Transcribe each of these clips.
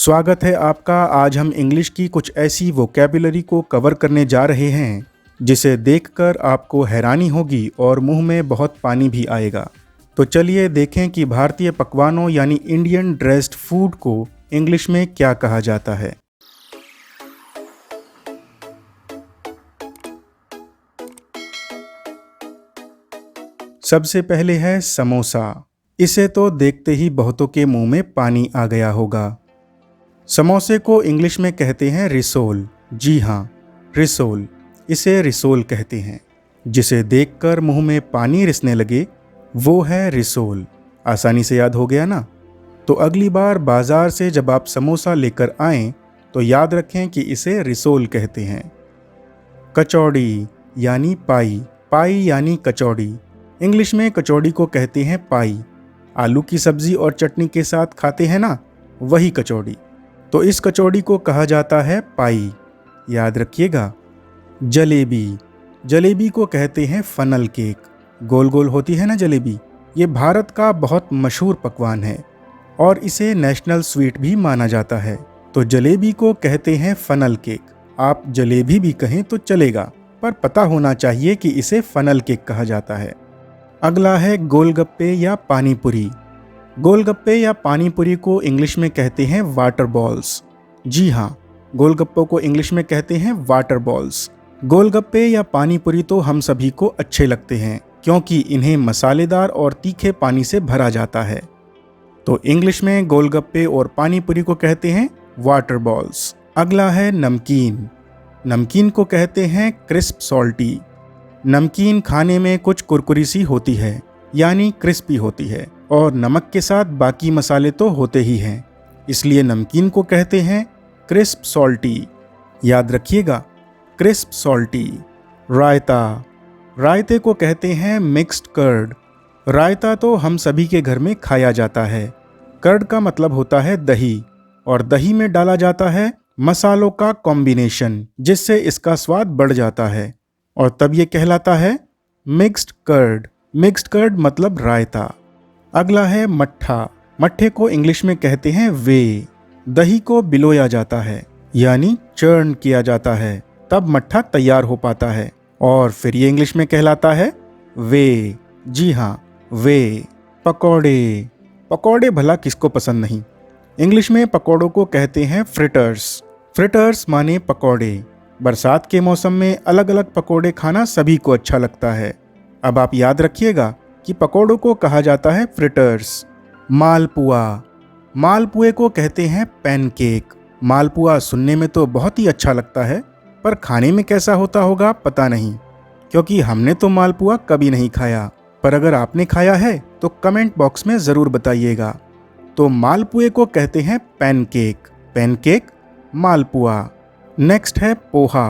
स्वागत है आपका। आज हम इंग्लिश की कुछ ऐसी वोकैबुलरी को कवर करने जा रहे हैं जिसे देखकर आपको हैरानी होगी और मुंह में बहुत पानी भी आएगा। तो चलिए देखें कि भारतीय पकवानों यानी इंडियन ड्रेस्ड फूड को इंग्लिश में क्या कहा जाता है। सबसे पहले है समोसा। इसे तो देखते ही बहुतों के मुंह में पानी आ गया होगा। समोसे को इंग्लिश में कहते हैं रिसोल। जी हाँ, रिसोल। इसे रिसोल कहते हैं। जिसे देखकर मुंह में पानी रिसने लगे वो है रिसोल। आसानी से याद हो गया ना? तो अगली बार बाजार से जब आप समोसा लेकर आएं तो याद रखें कि इसे रिसोल कहते हैं। कचौड़ी यानी पाई। पाई यानी कचौड़ी। इंग्लिश में कचौड़ी को कहते हैं पाई। आलू की सब्जी और चटनी के साथ खाते हैं ना, वही कचौड़ी। तो इस कचौड़ी को कहा जाता है पाई। याद रखिएगा। जलेबी। जलेबी को कहते हैं फनल केक। गोल गोल होती है ना जलेबी। ये भारत का बहुत मशहूर पकवान है और इसे नेशनल स्वीट भी माना जाता है। तो जलेबी को कहते हैं फनल केक। आप जलेबी भी कहें तो चलेगा, पर पता होना चाहिए कि इसे फनल केक कहा जाता है। अगला है गोलगप्पे या पानीपुरी। गोलगप्पे या पानीपुरी को इंग्लिश में कहते हैं वाटर बॉल्स। जी हाँ, गोलगप्पों को इंग्लिश में कहते हैं वाटर बॉल्स। गोलगप्पे या पानीपुरी तो हम सभी को अच्छे लगते हैं क्योंकि इन्हें मसालेदार और तीखे पानी से भरा जाता है। तो इंग्लिश में गोलगप्पे और पानीपुरी को कहते हैं वाटर बॉल्स। अगला है नमकीन। नमकीन को कहते हैं क्रिस्प सॉल्टी। नमकीन खाने में कुछ कुरकुरी सी होती है, यानी क्रिस्पी होती है, और नमक के साथ बाकी मसाले तो होते ही हैं, इसलिए नमकीन को कहते हैं क्रिस्प सॉल्टी। याद रखिएगा, क्रिस्प सॉल्टी। रायता। रायते को कहते हैं मिक्स्ड कर्ड। रायता तो हम सभी के घर में खाया जाता है। कर्ड का मतलब होता है दही, और दही में डाला जाता है मसालों का कॉम्बिनेशन, जिससे इसका स्वाद बढ़ जाता है और तब ये कहलाता है मिक्स्ड कर्ड। मिक्स्ड कर्ड मतलब रायता। अगला है मट्ठा। मट्ठे को इंग्लिश में कहते हैं वे। दही को बिलोया जाता है, यानी चर्न किया जाता है, तब मट्ठा तैयार हो पाता है और फिर ये इंग्लिश में कहलाता है वे। जी हाँ, वे। पकौड़े। पकौड़े भला किसको पसंद नहीं। इंग्लिश में पकौड़ों को कहते हैं फ्रिटर्स। फ्रिटर्स माने पकौड़े। बरसात के मौसम में अलग अलग पकौड़े खाना सभी को अच्छा लगता है। अब आप याद रखिएगा कि पकौड़ों को कहा जाता है फ्रिटर्स। मालपुआ। मालपुए को कहते हैं पैनकेक। मालपुआ सुनने में तो बहुत ही अच्छा लगता है, पर खाने में कैसा होता होगा पता नहीं, क्योंकि हमने तो मालपुआ कभी नहीं खाया। पर अगर आपने खाया है तो कमेंट बॉक्स में ज़रूर बताइएगा। तो मालपुए को कहते हैं पैनकेक। पैनकेक, मालपुआ। नेक्स्ट है पोहा।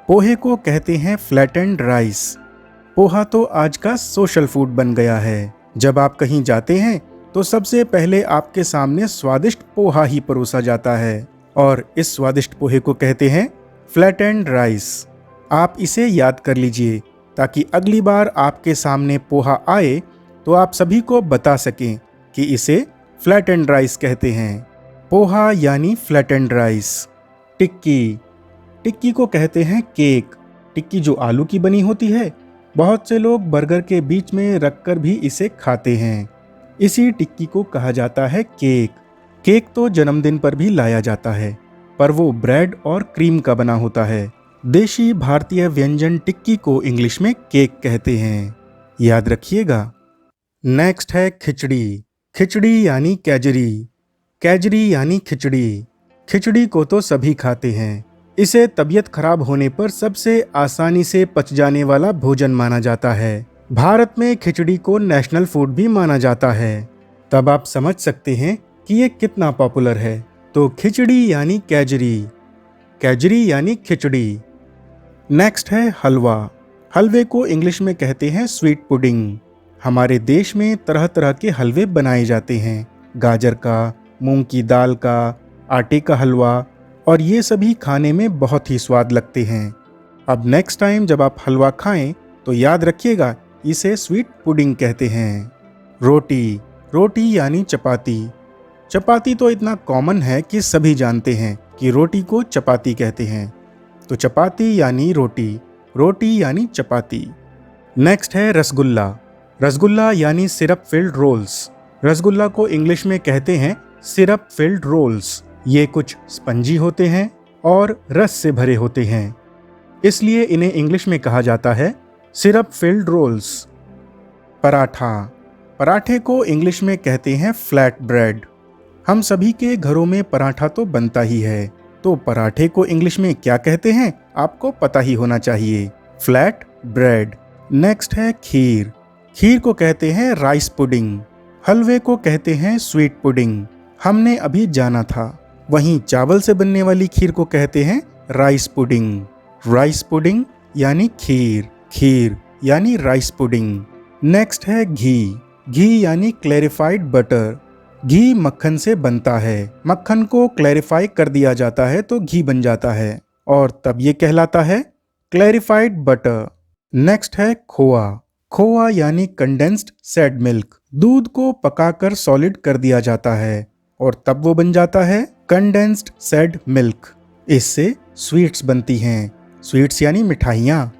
पोहे को कहते हैं फ्लैटेंड राइस। पोहा तो आज का सोशल फूड बन गया है। जब आप कहीं जाते हैं तो सबसे पहले आपके सामने स्वादिष्ट पोहा ही परोसा जाता है, और इस स्वादिष्ट पोहे को कहते हैं फ्लैटेंड राइस। आप इसे याद कर लीजिए ताकि अगली बार आपके सामने पोहा आए तो आप सभी को बता सकें कि इसे फ्लैटेंड राइस कहते हैं। पोहा यानी फ्लैटेंड राइस। टिक्की। टिक्की को कहते हैं केक। टिक्की जो आलू की बनी होती है, बहुत से लोग बर्गर के बीच में रखकर भी इसे खाते हैं। इसी टिक्की को कहा जाता है केक। केक तो जन्मदिन पर भी लाया जाता है, पर वो ब्रेड और क्रीम का बना होता है। देशी भारतीय व्यंजन टिक्की को इंग्लिश में केक कहते हैं। याद रखिएगा। नेक्स्ट है खिचड़ी। खिचड़ी यानी कैजरी। कैजरी यानी खिचड़ी। खिचड़ी को तो सभी खाते हैं। इसे तबीयत खराब होने पर सबसे आसानी से पच जाने वाला भोजन माना जाता है। भारत में खिचड़ी को नेशनल फूड भी माना जाता है। तब आप समझ सकते हैं कि ये कितना पॉपुलर है। तो खिचड़ी यानी कैजरी। कैजरी यानी खिचड़ी। नेक्स्ट है हलवा। हलवे को इंग्लिश में कहते हैं स्वीट पुडिंग। हमारे देश में तरह तरह के हलवे बनाए जाते हैं। गाजर का, मूंग की दाल का, आटे का हलवा, और ये सभी खाने में बहुत ही स्वाद लगते हैं। अब नेक्स्ट टाइम जब आप हलवा खाएं तो याद रखिएगा इसे स्वीट पुडिंग कहते हैं। रोटी। रोटी यानी चपाती। चपाती तो इतना कॉमन है कि सभी जानते हैं कि रोटी को चपाती कहते हैं। तो चपाती यानी रोटी, रोटी यानी चपाती। नेक्स्ट है रसगुल्ला। रसगुल्ला यानी सिरप फिल्ड रोल्स। रसगुल्ला को इंग्लिश में कहते हैं सिरप फिल्ड रोल्स। ये कुछ स्पंजी होते हैं और रस से भरे होते हैं, इसलिए इन्हें इंग्लिश में कहा जाता है सिरप फिल्ड रोल्स। पराठा। पराठे को इंग्लिश में कहते हैं फ्लैट ब्रेड। हम सभी के घरों में पराठा तो बनता ही है, तो पराठे को इंग्लिश में क्या कहते हैं आपको पता ही होना चाहिए, फ्लैट ब्रेड। नेक्स्ट है खीर। खीर को कहते हैं राइस पुडिंग। हलवे को कहते हैं स्वीट पुडिंग, हमने अभी जाना था। वहीं चावल से बनने वाली खीर को कहते हैं राइस पुडिंग। राइस पुडिंग यानी खीर, खीर यानी राइस पुडिंग। नेक्स्ट है घी। घी यानी क्लैरिफाइड बटर। घी मक्खन से बनता है, मक्खन को क्लैरिफाई कर दिया जाता है तो घी बन जाता है और तब ये कहलाता है क्लैरिफाइड बटर। नेक्स्ट है खोआ। खोआ यानी कंडेंस्ड सेड मिल्क। दूध को पकाकर सॉलिड कर दिया जाता है और तब वो बन जाता है कंडेंस्ड सेड मिल्क। इससे स्वीट्स बनती हैं, स्वीट्स यानी मिठाइयाँ।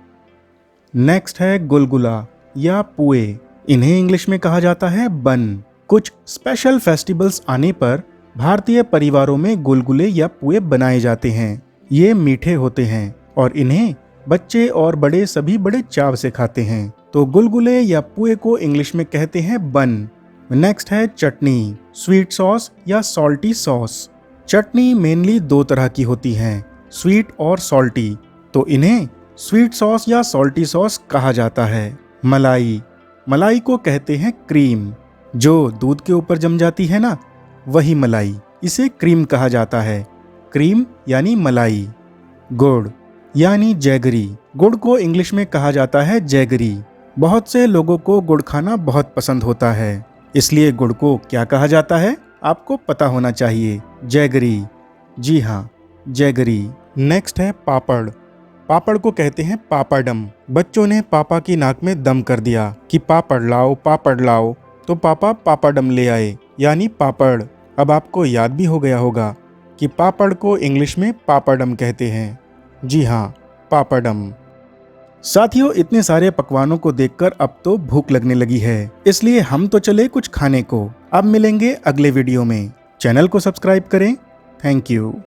नेक्स्ट है गुलगुला या पुए। इन्हें इंग्लिश में कहा जाता है बन। कुछ स्पेशल फेस्टिवल्स आने पर भारतीय परिवारों में गुलगुले या पुए बनाए जाते हैं। ये मीठे होते हैं और इन्हें बच्चे और बड़े सभी बड़े चाव से खाते हैं, तो गुलगुले या पुए को इंग्लिश में कहते हैं बन। नेक्स्ट है चटनी, स्वीट सॉस या सॉल्टी सॉस। चटनी मेनली दो तरह की होती हैं, स्वीट और सॉल्टी, तो इन्हें स्वीट सॉस या सॉल्टी सॉस कहा जाता है। मलाई। मलाई को कहते हैं क्रीम। जो दूध के ऊपर जम जाती है ना, वही मलाई, इसे क्रीम कहा जाता है। क्रीम यानी मलाई। गुड़ यानी जैगरी। गुड़ को इंग्लिश में कहा जाता है जैगरी। बहुत से लोगों को गुड़ खाना बहुत पसंद होता है, इसलिए गुड़ को क्या कहा जाता है आपको पता होना चाहिए, जैगरी। जी हाँ, जैगरी। नेक्स्ट है पापड़। पापड़ को कहते हैं पापड़म। बच्चों ने पापा की नाक में दम कर दिया कि पापड़ लाओ पापड़ लाओ, तो पापा पापड़म ले आए, यानी पापड़। अब आपको याद भी हो गया होगा कि पापड़ को इंग्लिश में पापड़म कहते हैं। जी हाँ, पापड़म। साथियों, इतने सारे पकवानों को देखकर अब तो भूख लगने लगी है, इसलिए हम तो चले कुछ खाने को। अब मिलेंगे अगले वीडियो में। चैनल को सब्सक्राइब करें। Thank you.